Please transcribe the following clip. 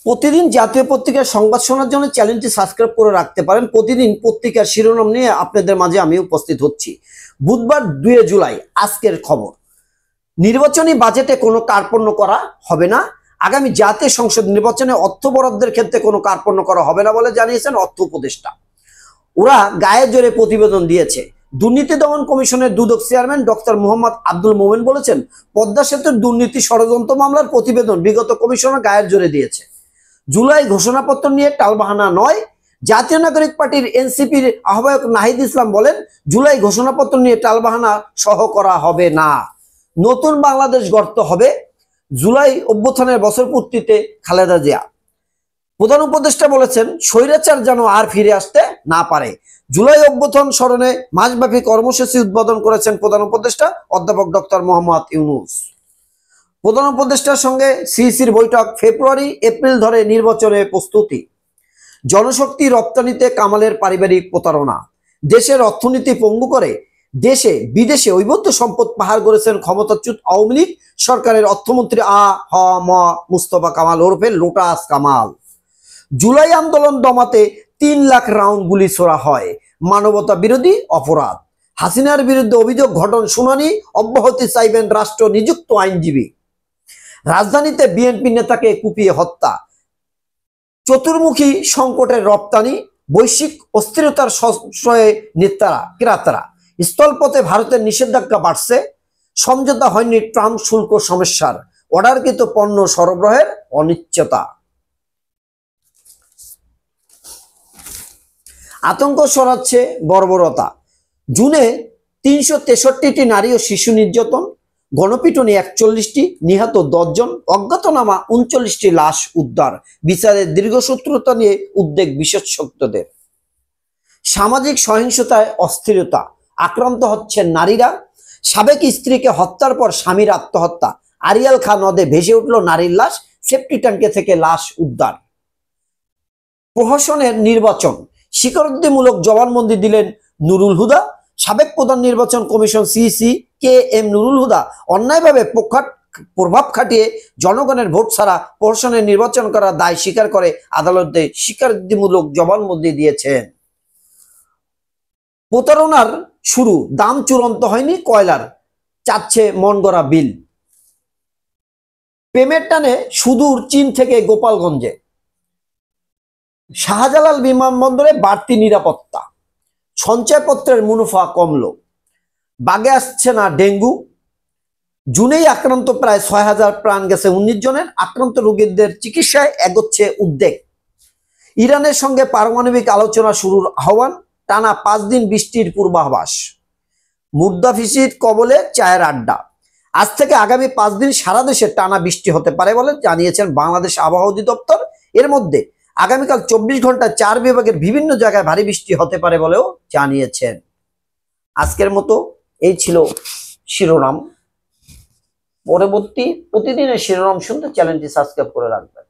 প্রতিদিন জাতীয় পত্রিকার সংবাদ শোনার জন্য চ্যানেলটি সাবস্ক্রাইব করে রাখতে পারেন। প্রতিদিন পত্রিকার শিরোনাম নিয়ে আপনাদের মাঝে আমি উপস্থিত হচ্ছি। বুধবার 2 জুলাই আজকের খবর। নির্বাচনী বাজেটে কোনো কার্পণ্য করা হবে না। আগামী জাতীয় সংসদ নির্বাচনে অর্থ বরাদ্দের ক্ষেত্রে কোনো কার্পণ্য করা হবে না বলে জানিয়েছেন অর্থ উপদেষ্টা। ওরা গায়ে জোরে প্রতিবেদন দিয়েছে। দুর্নীতি দমন কমিশনের দুদক চেয়ারম্যান ডক্টর মোহাম্মদ আব্দুল মোমেন বলেছেন, পদ্মা সেতুর দুর্নীতি ষড়যন্ত্র মামলার প্রতিবেদন বিগত কমিশনার গায়ের জোরে দিয়েছে। জুলাই ঘোষণাপত্র নিয়ে টালবাহানা নয়। জাতীয় নাগরিক পার্টির এনসিপির আহ্বায়ক নাহিদ ইসলাম বলেন, জুলাই ঘোষণাপত্র নিয়ে টালবাহানা সহ করা হবে না। নতুন বাংলাদেশ গড়তে হবে। জুলাই অভ্যুত্থানের বছর পূর্তিতে খালেদা জিয়া। প্রধান উপদেষ্টা বলেছেন, স্বৈরাচার যেন আর ফিরে আসতে না পারে। জুলাই অভ্যুত্থান স্মরণে মাসব্যাপী কর্মসূচি উদ্বোধন করেছেন প্রধান উপদেষ্টা অধ্যাপক ডক্টর মোহাম্মদ ইউনূস। প্রধান উপদেষ্টার সঙ্গে সিইসির বৈঠক। ফেব্রুয়ারি এপ্রিল ধরে নির্বাচনের প্রস্তুতি। জনশক্তি রপ্তানিতে কামালের পারিবারিক প্রতারণা। দেশের অর্থনীতি পঙ্গু করে দেশে বিদেশে অবৈধ সম্পদ পাহাড় করেছেন ক্ষমতাচ্যুত আওয়ামী লীগ সরকারের অর্থমন্ত্রী মুস্তফা কামাল ওরফে লোটাস কামাল। জুলাই আন্দোলন দমাতে 3 লাখ রাউন্ড গুলি ছোড়া হয়, মানবতা বিরোধী অপরাধ। হাসিনার বিরুদ্ধে অভিযোগ ঘটন শুনানি অব্যাহতি চাইবেন রাষ্ট্র নিযুক্ত আইনজীবী। রাজধানীতে বিএনপি নেতাকে কুপিয়ে হত্যা। চতুর্মুখী সংকটের রপ্তানি, বৈশ্বিক অস্থিরতার সংশয়ে ক্রেতারা। স্থলপথে ভারতের নিষেধাজ্ঞা বাড়ছে। সমঝোতা হয়নি ট্রাম্প শুল্ক সমস্যার। অর্ডারকৃত পণ্য সরবরাহের অনিশ্চয়তা। আতঙ্ক ছড়াচ্ছে বর্বরতা। জুনে 363টি নারী ও শিশু নির্যাতন, গণপিটুনি 41টি, নিহত 10 জন, অজ্ঞাতনামা 39টি লাশ উদ্ধার। বিচারের দীর্ঘসূত্রতা নিয়ে উদ্বেগ বিশেষজ্ঞদের। সামাজিক সহিংসতায় অস্থিরতা, আক্রান্ত হচ্ছেন নারীরা। সাবেক স্ত্রীকে হত্যার পর স্বামীর আত্মহত্যা। আরিয়াল খাঁ নদে ভেসে উঠল নারীর লাশ, সেফটি ট্যাঙ্কে থেকে লাশ উদ্ধার। প্রহসনের নির্বাচন, স্বীকারোক্তিমূলক জবানবন্দি দিলেন নুরুল হুদা। সাবেক প্রধান নির্বাচন কমিশন CEC K M Nurul Huda অন্যায়ভাবে প্রভাব খাটিয়ে জনগণের ভোট ছাড়া প্রহসনের নির্বাচন করার দায় স্বীকার করে আদালতে স্বীকারোক্তিমূলক জবানবন্দি দিয়েছেন। প্রতারণার শুরু, দাম চূড়ান্ত হয়নি কয়লার, চাচ্ছে মন গড়া বিল। প্রেমের টানে সুদূর চীন থেকে গোপালগঞ্জে। শাহজালাল বিমানবন্দরে বাড়তি নিরাপত্তা। সঞ্চয়পত্রের মুনাফা কমল। বাগে আসছে না ডেঙ্গু। জুনেই আক্রান্ত প্রায় 6000, প্রাণ গেছে 19 জনের। আক্রান্ত রোগীদের চিকিৎসায় এগোচ্ছে উদ্বেগ। ইরানের সঙ্গে পারমাণবিক আলোচনা শুরুর আহ্বান। টানা 5 দিন বৃষ্টির পূর্বাভাস। মুদ্রাস্ফীতির কবলে চায়ের আড্ডা। আজ থেকে আগামী 5 দিন সারা দেশে টানা বৃষ্টি হতে পারে বলে জানিয়েছেন বাংলাদেশ আবহাওয়া অধিদপ্তর। এর মধ্যে আগামীকাল 24 ঘন্টায় 4 বিভাগের বিভিন্ন জায়গায় ভারী বৃষ্টি হতে পারে বলেও জানিয়েছেন। আজকের মতো এই ছিল শিরোনাম। পরবর্তী প্রতিদিনের শিরোনাম শুনতে চ্যানেলটি সাবস্ক্রাইব করে রাখবেন।